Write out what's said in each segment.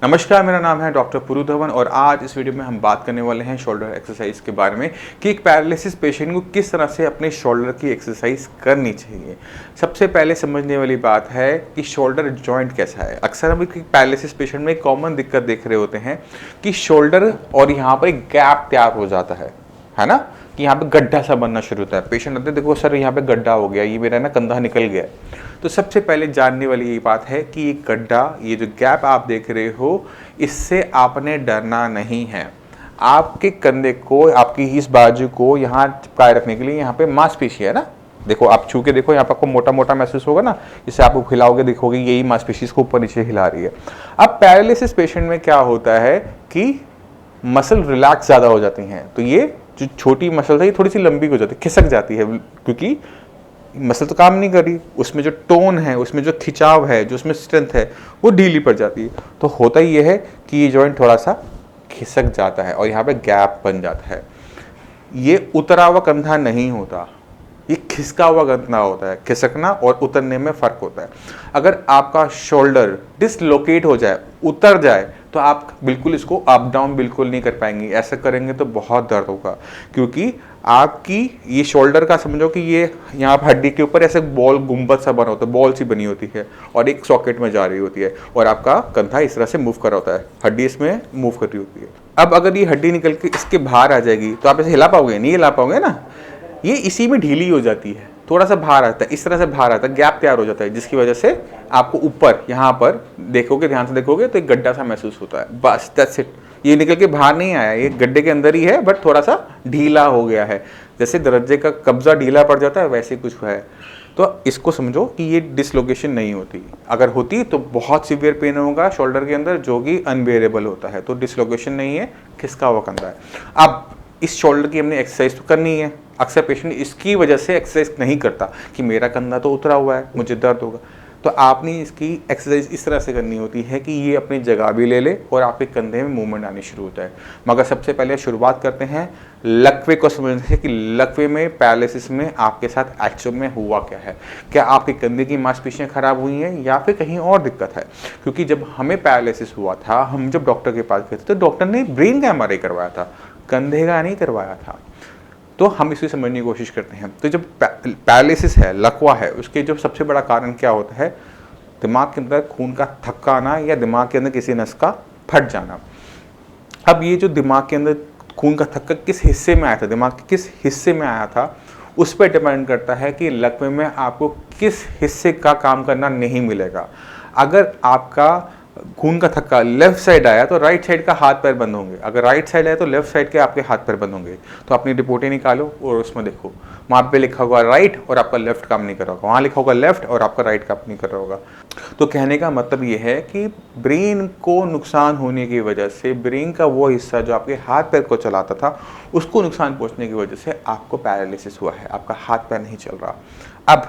नमस्कार, मेरा नाम है डॉक्टर पुरु धवन और आज इस वीडियो में हम बात करने वाले हैं शोल्डर एक्सरसाइज के बारे में कि एक पैरालिसिस पेशेंट को किस तरह से अपने शोल्डर की एक्सरसाइज करनी चाहिए। सबसे पहले समझने वाली बात है कि शोल्डर जॉइंट कैसा है। अक्सर हम एक पैरालिसिस पेशेंट में एक कॉमन दिक्कत देख रहे होते हैं कि शोल्डर और यहाँ पर एक गैप तैयार हो जाता है ना, कि यहाँ पे गड्ढा सा बनना शुरू होता है। पेशेंट आते हैं, देखो सर यहाँ पे गड्ढा हो गया, ये मेरा ना कंधा निकल गया। तो सबसे पहले जानने वाली ये बात है कि ये गड्ढा, ये जो गैप आप देख रहे हो, इससे आपने डरना नहीं है। आपके कंधे को, आपकी इस बाजू को यहाँ चिपकाए रखने के लिए यहाँ पे मांसपेशी है ना, देखो आप छू के देखो, यहाँ पे आपको मोटा मोटा महसूस होगा ना, इससे आप हिलाओगे देखोगे यही मांसपेशी इसको ऊपर नीचे हिला रही है। अब पैरालिसिस पेशेंट में क्या होता है कि मसल रिलैक्स ज़्यादा हो जाती हैं, तो ये जो छोटी मसल है ये थोड़ी सी लंबी हो जाती है, खिसक जाती है, क्योंकि मसल तो काम नहीं कर रही, उसमें जो टोन है, उसमें जो खिंचाव है, जो उसमें स्ट्रेंथ है, वो ढीली पड़ जाती है। तो होता ही ये है कि ये जॉइंट थोड़ा सा खिसक जाता है और यहाँ पे गैप बन जाता है। ये उतरा हुआ कंधा नहीं होता, ये खिसका हुआ कंधा होता है। खिसकना और उतरने में फ़र्क होता है। अगर आपका शोल्डर डिसलोकेट हो जाए, उतर जाए, तो आप बिल्कुल इसको अप डाउन बिल्कुल नहीं कर पाएंगे। ऐसा करेंगे तो बहुत दर्द होगा, क्योंकि आपकी ये शोल्डर का समझो कि ये यहाँ पर हड्डी के ऊपर ऐसे बॉल गुंबद सा बना होता है, बॉल सी बनी होती है और एक सॉकेट में जा रही होती है और आपका कंधा इस तरह से मूव कर रहा होता है, हड्डी इसमें मूव कर रही होती है। अब अगर ये हड्डी निकल के इसके बाहर आ जाएगी तो आप इसे हिला पाओगे? नहीं हिला पाओगे ना, ये इसी में ढीली हो जाती है, थोड़ा सा बाहर आता है, इस तरह से बाहर आता है, गैप तैयार हो जाता है, जिसकी वजह से आपको ऊपर यहाँ पर देखोगे, ध्यान से देखोगे तो एक गड्ढा सा महसूस होता है। बस दैट्स इट। ये निकल के बाहर नहीं आया, ये गड्ढे के अंदर ही है, बट थोड़ा सा ढीला हो गया है। जैसे दरवाजे का कब्जा ढीला पड़ जाता है, वैसे कुछ है। तो इसको समझो कि ये डिसलोकेशन नहीं होती। अगर होती तो बहुत सीवियर पेन होगा शोल्डर के अंदर, जो कि अनबेरेबल होता है। तो डिसलोकेशन नहीं है, खिसका हुआ कंधा है। अब इस शोल्डर की हमने एक्सरसाइज तो करनी है। अक्सर पेशेंट इसकी वजह से एक्सरसाइज नहीं करता कि मेरा कंधा तो उतरा हुआ है, मुझे दर्द होगा। तो आपने इसकी एक्सरसाइज इस तरह से करनी होती है कि ये अपनी जगह भी ले ले और आपके कंधे में मूवमेंट आनी शुरू होता है। मगर सबसे पहले शुरुआत करते हैं लकवे को समझने से कि लकवे में, पैरालिसिस में आपके साथ एक्चुअल में हुआ क्या है। क्या आपके कंधे की मांसपेशियां खराब हुई हैं या फिर कहीं और दिक्कत है? क्योंकि जब हमें पैरालिसिस हुआ था, हम जब डॉक्टर के पास गए थे तो डॉक्टर ने ब्रेन का MRI करवाया था, कंधे का नहीं करवाया था। तो हम इसे समझने की कोशिश करते हैं। तो जब पैरालिसिस है, लकवा है, उसके जो सबसे बड़ा कारण क्या होता है? दिमाग के अंदर खून का थक्का आना या दिमाग के अंदर किसी नस का फट जाना। अब ये जो दिमाग के अंदर खून का थक्का किस हिस्से में आया था, दिमाग के किस हिस्से में आया था, उस पर डिपेंड करता है कि लकवे में आपको किस हिस्से का काम करना नहीं मिलेगा। अगर आपका खून का थक्का लेफ्ट साइड आया तो राइट साइड का हाथ पैर बंद होंगे, अगर राइट साइड आया तो लेफ्ट साइड के आपके हाथ पैर बंद होंगे। तो अपनी रिपोर्टें निकालो और उसमें देखो, वहाँ पे लिखा होगा राइट और आपका लेफ्ट काम नहीं कर रहा होगा, वहाँ लिखा होगा लेफ्ट और आपका राइट काम नहीं कर रहा होगा। तो कहने का मतलब ये है कि ब्रेन को नुकसान होने की वजह से, ब्रेन का वो हिस्सा जो आपके हाथ पैर को चलाता था, उसको नुकसान पहुँचने की वजह से आपको पैरालिसिस हुआ है, आपका हाथ पैर नहीं चल रहा। अब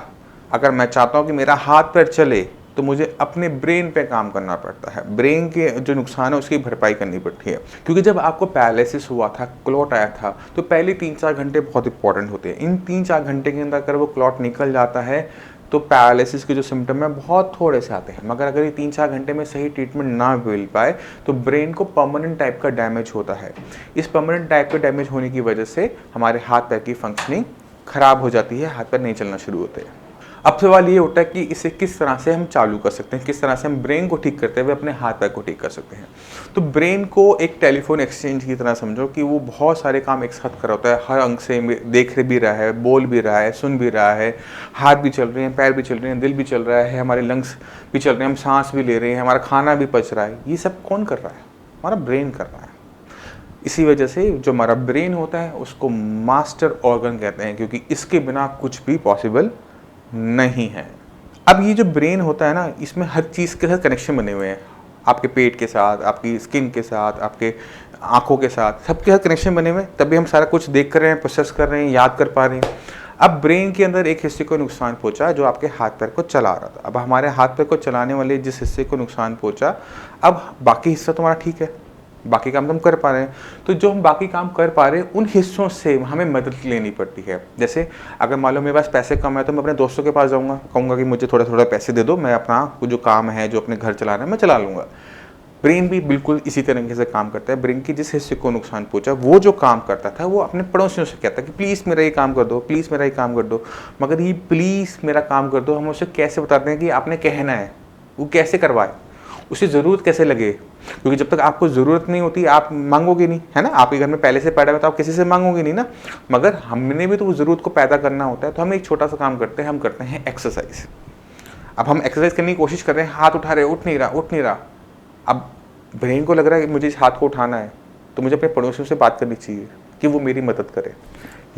अगर मैं चाहता हूँ कि मेरा हाथ पैर चले तो मुझे अपने ब्रेन पे काम करना पड़ता है, ब्रेन के जो नुकसान है उसकी भरपाई करनी पड़ती है। क्योंकि जब आपको पैरालिसिस हुआ था, क्लॉट आया था, तो पहले 3-4 घंटे बहुत इंपॉर्टेंट होते हैं। इन 3-4 घंटे के अंदर अगर वो क्लॉट निकल जाता है तो पैरालिसिस के जो सिम्टम है बहुत थोड़े से आते हैं। मगर अगर ये 3-4 घंटे में सही ट्रीटमेंट ना मिल पाए तो ब्रेन को परमानेंट टाइप का डैमेज होता है। इस परमानेंट टाइप का डैमेज होने की वजह से हमारे हाथ पैर की फंक्शनिंग खराब हो जाती है, हाथ पैर नहीं चलना शुरू होते हैं। अब सवाल ये उठा है कि इसे किस तरह से हम चालू कर सकते हैं, किस तरह से हम ब्रेन को ठीक करते हुए अपने हाथ पैर को ठीक कर सकते हैं। तो ब्रेन को एक टेलीफोन एक्सचेंज की तरह समझो कि वो बहुत सारे काम एक साथ कर रहा होता है। हर अंग से देख भी रहा है, बोल भी रहा है, सुन भी रहा है, हाथ भी चल रहे हैं, पैर भी चल रहे हैं, दिल भी चल रहा है, हमारे लंग्स भी चल रहे हैं, हम सांस भी ले रहे हैं, हमारा खाना भी पच रहा है। ये सब कौन कर रहा है? हमारा ब्रेन कर रहा है। इसी वजह से जो हमारा ब्रेन होता है उसको मास्टर ऑर्गन कहते हैं, क्योंकि इसके बिना कुछ भी पॉसिबल नहीं है। अब ये जो ब्रेन होता है ना, इसमें हर चीज़ के साथ कनेक्शन बने हुए हैं, आपके पेट के साथ, आपकी स्किन के साथ, आपके आंखों के साथ, सबके साथ कनेक्शन बने हुए हैं, तभी हम सारा कुछ देख कर रहे हैं, प्रोसेस कर रहे हैं, याद कर पा रहे हैं। अब ब्रेन के अंदर एक हिस्से को नुकसान पहुंचा जो आपके हाथ पैर को चला रहा था। अब हमारे हाथ पैर को चलाने वाले जिस हिस्से को नुकसान पहुंचा, अब बाकी हिस्सा तो हमारा ठीक है, बाकी काम तो हम कर पा रहे हैं। तो जो हम बाकी काम कर पा रहे हैं उन हिस्सों से हमें मदद लेनी पड़ती है। जैसे अगर मान लो मेरे पास पैसे कम है तो मैं अपने दोस्तों के पास जाऊँगा, कहूँगा कि मुझे थोड़ा थोड़ा पैसे दे दो, मैं अपना जो काम है, जो अपने घर चलाना है, मैं चला लूँगा। ब्रेन भी बिल्कुल इसी तरीके से काम करता है। ब्रेन के जिस हिस्से को नुकसान पहुंचा, वो जो काम करता था वो अपने पड़ोसियों से कहता कि प्लीज़ मेरा ये काम कर दो, प्लीज़ मेरा ये काम कर दो। मगर ये प्लीज़ मेरा काम कर दो हम उसे कैसे बताते हैं कि आपने कहना है, वो कैसे करवाए, उसे ज़रूरत कैसे लगे। क्योंकि जब तक आपको ज़रूरत नहीं होती आप मांगोगे नहीं, है ना। आपके घर में पहले से पैदा हुआ तो आप किसी से मांगोगे नहीं ना। मगर हमने भी तो उस ज़रूरत को पैदा करना होता है। तो हम एक छोटा सा काम करते हैं, हम करते हैं एक्सरसाइज। अब हम एक्सरसाइज करने की कोशिश कर रहे हैं, हाथ उठा रहे, उठ नहीं रहा। अब ब्रेन को लग रहा है कि मुझे इस हाथ को उठाना है, तो मुझे अपने पड़ोसियों से बात करनी चाहिए कि वो मेरी मदद करे।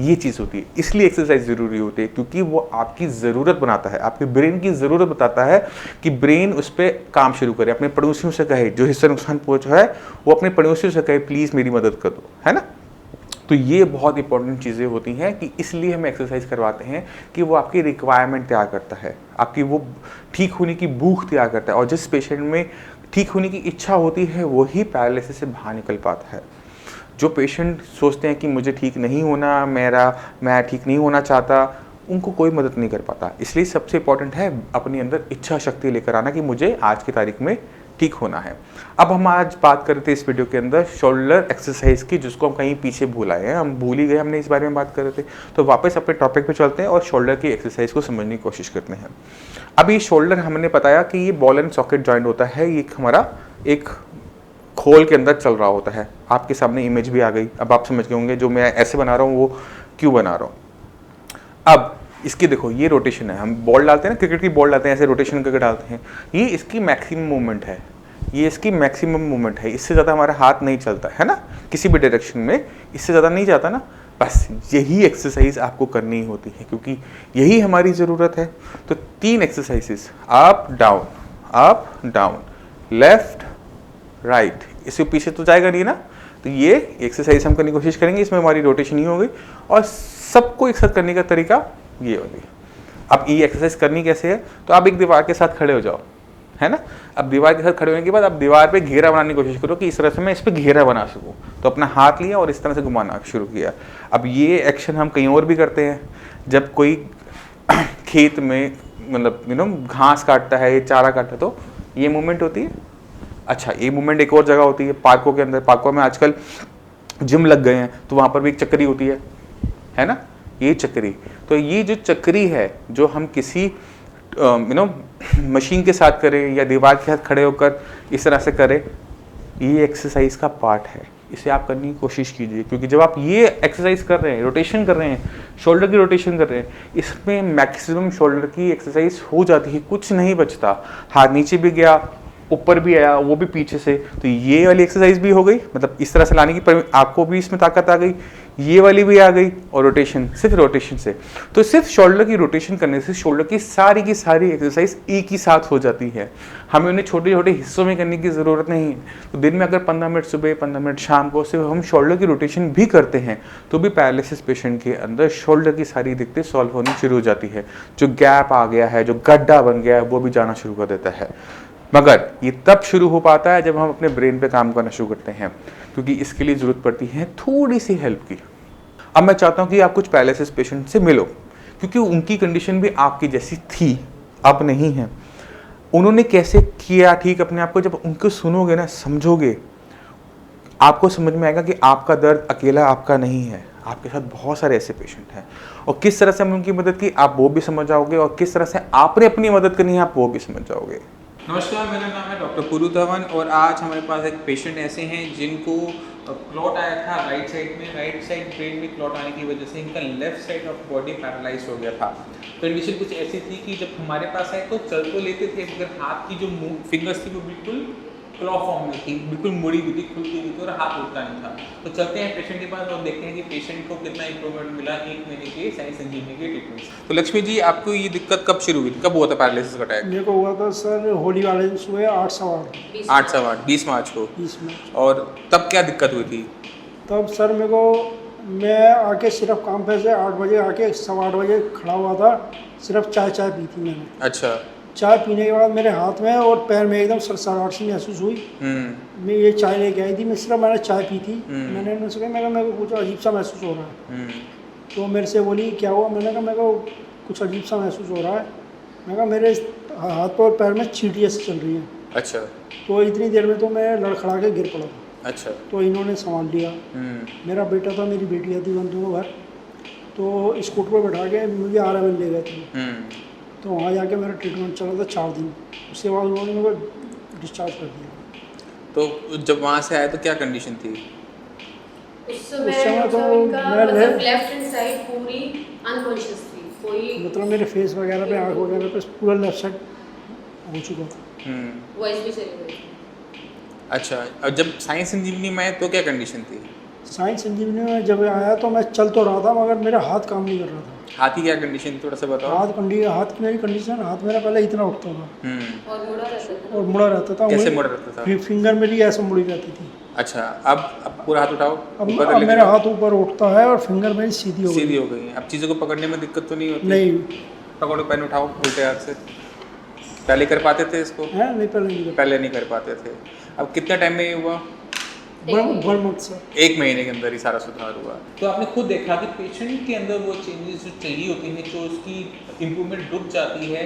ये चीज़ होती है, इसलिए एक्सरसाइज ज़रूरी होती है, क्योंकि वो आपकी ज़रूरत बनाता है, आपके ब्रेन की ज़रूरत बताता है कि ब्रेन उस पर काम शुरू करे, अपने पड़ोसियों से कहे, जो हिस्सा नुकसान पहुंचा है वो अपने पड़ोसियों से कहे प्लीज़ मेरी मदद कर दो, है ना। तो ये बहुत इंपॉर्टेंट चीज़ें होती हैं कि इसलिए हम एक्सरसाइज करवाते हैं कि वो आपकी रिक्वायरमेंट तैयार करता है, आपकी वो ठीक होने की भूख तैयार करता है। और जिस पेशेंट में ठीक होने की इच्छा होती है वही पैरालिसिस से बाहर निकल पाता है। जो पेशेंट सोचते हैं कि मुझे ठीक नहीं होना, मैं ठीक नहीं होना चाहता, उनको कोई मदद नहीं कर पाता। इसलिए सबसे इम्पॉर्टेंट है अपनी अंदर इच्छा शक्ति लेकर आना कि मुझे आज की तारीख में ठीक होना है। अब हम आज बात कर रहे थे इस वीडियो के अंदर शोल्डर एक्सरसाइज की, जिसको हम कहीं पीछे भूल आए हैं, हम भूल ही गए, हमने इस बारे में बात कर रहे थे। तो वापस अपने टॉपिक पे चलते हैं और शोल्डर की एक्सरसाइज को समझने की कोशिश करते हैं। अभी शोल्डर हमने बताया कि ये बॉल एंड सॉकेट जॉइंट होता है, ये हमारा एक खोल के अंदर चल रहा होता है। आपके सामने इमेज भी आ गई, अब आप समझ गए होंगे जो मैं ऐसे बना रहा हूँ वो क्यों बना रहा हूँ। अब इसकी देखो ये रोटेशन है, हम बॉल डालते हैं ना, क्रिकेट की बॉल डालते हैं ऐसे रोटेशन करके डालते हैं, ये इसकी मैक्सिमम मूवमेंट है, ये इसकी मैक्सिमम मूवमेंट है। इससे ज़्यादा हमारा हाथ नहीं चलता है ना, किसी भी डायरेक्शन में इससे ज़्यादा नहीं जाता ना। बस यही एक्सरसाइज आपको करनी होती है क्योंकि यही हमारी ज़रूरत है। तो 3 exercises, up down, left right, इससे पीछे तो जाएगा नहीं ना। तो ये एक्सरसाइज हम करने की कोशिश करेंगे, इसमें हमारी रोटेशन ही हो गई और सबको एक साथ करने का तरीका ये होगी। अब ये एक्सरसाइज करनी कैसे है, तो आप एक दीवार के साथ खड़े हो जाओ, है ना। अब दीवार के साथ खड़े होने के बाद आप दीवार पे घेरा बनाने की कोशिश करो कि इस तरह से मैं इस पर घेरा बना सकूँ। तो अपना हाथ लिया और इस तरह से घुमाना शुरू किया। अब ये एक्शन हम कहीं और भी करते हैं, जब कोई खेत में मतलब घास काटता है, चारा काटता है, तो ये मूवमेंट होती है। अच्छा, ये मूवमेंट एक और जगह होती है, पार्कों के अंदर। पार्कों में आजकल जिम लग गए हैं तो वहाँ पर भी एक चक्री होती है ना, ये चक्री। तो ये जो चक्री है, जो हम किसी मशीन के साथ करें या दीवार के साथ खड़े होकर इस तरह से करें, ये एक्सरसाइज का पार्ट है। इसे आप करने की कोशिश कीजिए, क्योंकि जब आप ये एक्सरसाइज कर रहे हैं, रोटेशन कर रहे हैं, शोल्डर की रोटेशन कर रहे हैं, इसमें मैक्सिमम शोल्डर की एक्सरसाइज हो जाती है, कुछ नहीं बचता। हाथ नीचे भी गया, ऊपर भी आया, वो भी पीछे से, तो ये वाली एक्सरसाइज भी हो गई, मतलब इस तरह से लाने की, पर आपको भी इसमें ताकत आ गई, ये वाली भी आ गई, और रोटेशन, सिर्फ रोटेशन से। तो सिर्फ शोल्डर की रोटेशन करने से शोल्डर की सारी एक्सरसाइज एक ही साथ हो जाती है। हमें उन्हें छोटे छोटे हिस्सों में करने की ज़रूरत नहीं है। तो दिन में अगर 15 मिनट सुबह, 15 मिनट शाम को सिर्फ हम शोल्डर की रोटेशन भी करते हैं, तो भी पैरालिसिस पेशेंट के अंदर शोल्डर की सारी दिक्कतें सॉल्व होनी शुरू हो जाती है। जो गैप आ गया है, जो गड्ढा बन गया है, वो भी जाना शुरू कर देता है। मगर ये तब शुरू हो पाता है जब हम अपने ब्रेन पे काम करना शुरू करते हैं, क्योंकि इसके लिए ज़रूरत पड़ती है थोड़ी सी हेल्प की। अब मैं चाहता हूँ कि आप कुछ पैरालिसिस पेशेंट से मिलो, क्योंकि उनकी कंडीशन भी आपकी जैसी थी, अब नहीं है। उन्होंने कैसे किया ठीक अपने आप को, जब उनको सुनोगे ना, समझोगे, आपको समझ में आएगा कि आपका दर्द अकेला आपका नहीं है, आपके साथ बहुत सारे ऐसे पेशेंट हैं। और किस तरह से हमने उनकी मदद की आप वो भी समझ जाओगे, और किस तरह से आपने अपनी मदद करनी है आप वो भी समझ जाओगे। नमस्कार, मेरा नाम है डॉक्टर पुरु धवन और आज हमारे पास एक पेशेंट ऐसे हैं जिनको क्लॉट आया था राइट साइड में, राइट साइड ब्रेन में क्लॉट आने की वजह से इनका left side of body paralyse हो गया था। कंडीशन कुछ ऐसी थी कि जब हमारे पास आए तो चल तो लेते थे, मगर हाथ की जो फिंगर्स थी वो बिल्कुल क्लॉ फॉर्म में थी, बिल्कुल मुड़ी हुई थी, खुलती हुई थी और हाथ उठता नहीं था। तो चलते हैं पेशेंट के पास और देखते हैं कि पेशेंट को कितना इंप्रूवमेंट मिला 1 महीने के साइंस इंजीनियरिंग के ट्रीटमेंट। तो लक्ष्मी जी, आपको ये दिक्कत कब शुरू हुई थी, कब हुआ था पैरालिसिस का अटैक? मेरे को हुआ था सर होली वाले दिन सुबह 8:15 8/8 20 मार्च को। 20 मिनट। और तब क्या दिक्कत हुई थी? तब सर मैं आके सिर्फ काम पे से 8 बजे आके 8:15 बजे खड़ा हुआ था, सिर्फ चाय पी थी मैंने। अच्छा। चाय पीने के बाद मेरे हाथ में और पैर में एकदम सरसराहट सी महसूस हुई। मैं ये चाय लेके आई थी, मैंने चाय पी थी। मैंने उनसे कहा, मेरे को कुछ अजीब सा महसूस हो रहा है। तो मेरे से बोली क्या हुआ? मैंने कहा मेरे को कुछ अजीब सा महसूस हो रहा है। मैंने कहा मेरे हाथ पर पैर में चींटियाँ से चल रही हैं। अच्छा तो इतनी देर में तो मैं लड़खड़ा के गिर पड़ा था। अच्छा। तो इन्होंने संभाल लिया। मेरा बेटा था, मेरी बेटी थी, हम दोनों घर। तो स्कूटर पर बैठा के मुझे RML ले गए थे। तो वहाँ जाके मेरा ट्रीटमेंट चला था 4 दिन। उसके बाद उन्होंने मेरे को डिस्चार्ज कर दिया। तो जब वहाँ से आए तो क्या कंडीशन थी? उस समय तो मैं मैं लेफ्ट हैंड साइड पूरी अनकॉन्शियस थी, कोई मतलब मेरे फेस वगैरह पे, आँख वगैरह पे पूरा लेफ्ट साइड हो चुका था। वॉइस भी चली गई। अच्छा, और जब साइंस इंजीनियरिंग में आए तो क्या कंडीशन थी? साइंस इंजीनियरिंग में जब आया तो मैं चल तो रहा था, मगर मेरा हाथ काम नहीं कर रहा था। हाथ की क्या कंडीशन थी, थोड़ा सा बताओ। हाथ की मेरी कंडीशन, हाथ मेरा पहले इतना उठता था और मुड़ा रहता था। और मुड़ा रहता था। कैसे मुड़ा रहता था? फिंगर मेरी ऐसे मुड़ी रहती थी। अच्छा, अब पूरा हाथ उठाओ। अब ऊपर अब लेके मेरा जाओ। हाथ ऊपर उठता है और फिंगर मेरी सीधी हो सीधी गई। हो गई। अब चीज़ों को पकड़ने में दिक्कत तो नहीं होती? नहीं पकड़ो, पेन उठाओ उल्टे हाथ से। पहले कर पाते थे इसको? है नहीं, पहले नहीं पहले नहीं कर पाते थे। अब कितने टाइम में ये हुआ? 1 मंथ से। 1 महीने के अंदर ही सारा सुधार हुआ। तो आपने खुद देखा कि पेशेंट के अंदर वो चेंजेस जो चाहिए होती हैं, जो उसकी इम्प्रूवमेंट रुक जाती है,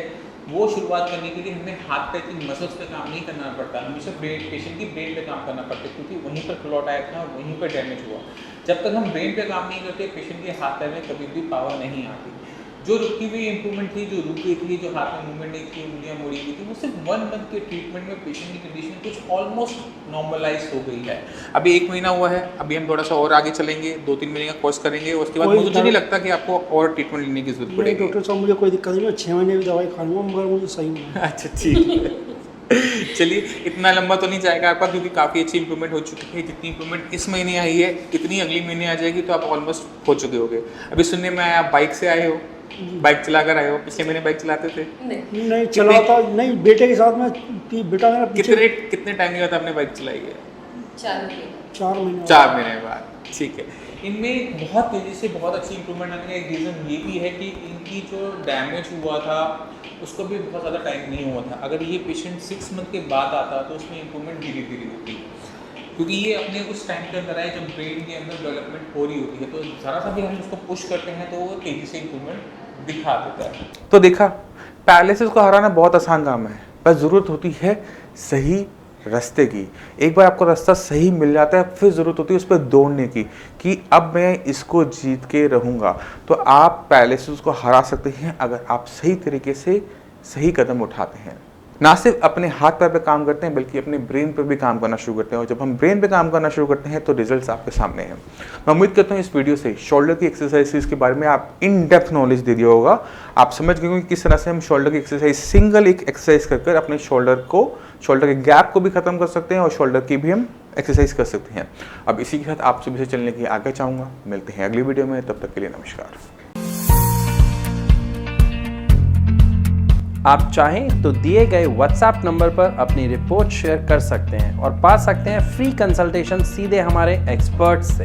वो शुरुआत करने के लिए हमें हाथ पैर की मसल्स पे काम नहीं करना पड़ता, हमेशा पेशेंट की ब्रेन पे काम करना पड़ता है, क्योंकि वहीं पर क्लॉट आया था, वहीं पर डैमेज हुआ। जब तक हम ब्रेन पे काम नहीं करते, पेशेंट के हाथ पैर में कभी भी पावर नहीं आती। जो रुकी हुई इम्प्रूवमेंट थी, जो रुक गई थी, जो हाथ में मूवमेंट नहीं थी, उंगलियां मोड़ी गई थी, वो सिर्फ 1 मंथ के ट्रीटमेंट में पेशेंट की कंडीशन कुछ ऑलमोस्ट नॉर्मलाइज हो गई है। अभी 1 महीना हुआ है, अभी हम थोड़ा सा और आगे चलेंगे, 2-3 महीने का कोर्स करेंगे, उसके बाद मुझे नहीं लगता कि आपको और ट्रीटमेंट लेने की जरूरत पड़ेगी। डॉक्टर साहब मुझे कोई दिक्कत नहीं, मैं 6 महीने की दवाई खा लूँगा, मगर मुझे सही होना। अच्छा, ठीक है। चलिए, इतना लंबा तो नहीं जाएगा आपका, क्योंकि काफ़ी अच्छी इंप्रूवमेंट हो चुकी है। जितनी इंप्रूवमेंट इस महीने आई है, इतनी अगली महीने आ जाएगी, तो आप ऑलमोस्ट हो चुके होगे। अभी सुनने में आया आप बाइक से आए हो, बाइक चलाकर आए हो। पिछले महीने बाइक चलाते थे? नहीं चलाता नहीं, बेटे के साथ में। बेटा मेरा कितने टाइम के बाद आपने बाइक चलाई है? 4 महीने। 4 महीने बाद। ठीक है। इनमें बहुत तेज़ी से बहुत अच्छी इंप्रूवमेंट आने का एक रीज़न ये भी है कि इनकी जो डैमेज हुआ था उसको भी बहुत ज़्यादा टाइम नहीं हुआ था। अगर ये पेशेंट 6 मंथ के बाद आता तो उसमें इंप्रूवमेंट धीरे धीरे होती, क्योंकि ये अपने उस टाइम के अंदर आए जब ब्रेन के अंदर डेवलपमेंट हो रही होती है, तो ज़रा सा भी हम उसको पुश करते हैं तो वो तेज़ी से इंप्रूवमेंट दिखा देता है। तो देखा, पैरालिसिस को हराना बहुत आसान काम है, बस ज़रूरत होती है सही रास्ते की। एक बार आपको रास्ता सही मिल जाता है, फिर ज़रूरत होती है उस पर दौड़ने की, कि अब मैं इसको जीत के रहूँगा। तो आप पैरालिसिस को हरा सकते हैं अगर आप सही तरीके से सही कदम उठाते हैं। ना सिर्फ अपने हाथ पैर पे काम करते हैं, बल्कि अपने ब्रेन पर भी काम करना शुरू करते हैं। और जब हम ब्रेन पे काम करना शुरू करते हैं तो रिजल्ट्स आपके सामने हैं। मैं उम्मीद करता हूँ इस वीडियो से शोल्डर की एक्सरसाइजेस के बारे में आप इन डेप्थ नॉलेज दे दिया होगा। आप समझ गए होंगे किस तरह से हम शोल्डर की एक्सरसाइज, सिंगल एक एक्सरसाइज कर अपने शोल्डर के गैप को भी खत्म कर सकते हैं और शोल्डर की भी हम एक्सरसाइज कर सकते हैं। अब इसी के साथ आप सभी से चलने की आगे चाहूँगा। मिलते हैं अगली वीडियो में, तब तक के लिए नमस्कार। आप चाहें तो दिए गए WhatsApp नंबर पर अपनी रिपोर्ट शेयर कर सकते हैं और पा सकते हैं फ्री कंसल्टेशन सीधे हमारे एक्सपर्ट से।